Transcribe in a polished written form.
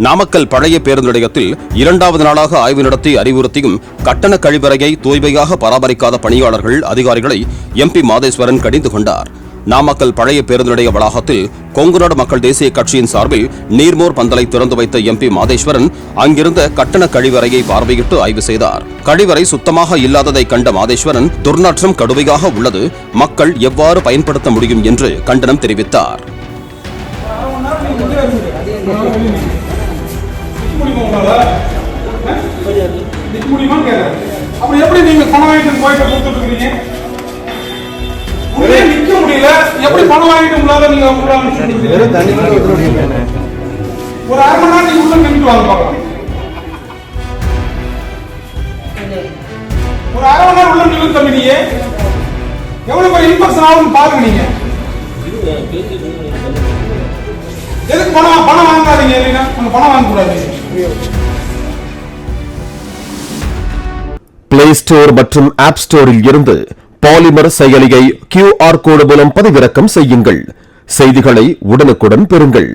நாமக்கல் பழைய பேருந்து நிலையத்தில் 2வது நாளாக ஆய்வு நடத்தி அறிவுறுத்தியும் கட்டண கழிவறையை தூய்மையாக பராமரிக்காத பணியாளர்கள் அதிகாரிகளை எம்பி மாதேஸ்வரன் கடிந்து கொண்டார். நாமக்கல் பழைய பேருந்து நிலைய வளாகத்தில் கொங்குநாடு மக்கள் தேசிய கட்சியின் சார்பில் நீர்மோர் பந்தலை திறந்து வைத்த எம்பி மாதேஸ்வரன் அங்கிருந்த கட்டண கழிவறையை பார்வையிட்டு ஆய்வு செய்தார். கழிவறை சுத்தமாக இல்லாததை கண்ட மாதேஸ்வரன் துர்நாற்றம் கடுமையாக உள்ளது, மக்கள் எவ்வாறு பயன்படுத்த முடியும் என்று கண்டனம் தெரிவித்தார். நிக்க முடியல, எப்படி பணம் வாங்கிட்டு உங்களால நீங்க ஒரு அரை மணி நேரம் நீங்க உள்ள நின்று வாங்க பார்க்கலாம். ஒரு அரை மணி நேரம் உள்ள நின்று தம்பி, நீங்க எவ்வளவு பேர் இன்ஃபெக்ஷன் ஆகும் பாருங்க. நீங்க எதுக்கு பணம் வாங்காதீங்க, இல்லைன்னா பணம் வாங்க கூடாது. பிளே ஸ்டோர் மற்றும் ஆப் ஸ்டோரில் இருந்து பாலிமர் செயலியை QR கோடு மூலம் பதிவிறக்கம் செய்யுங்கள். செய்திகளை உடனுக்குடன் பெறுங்கள்.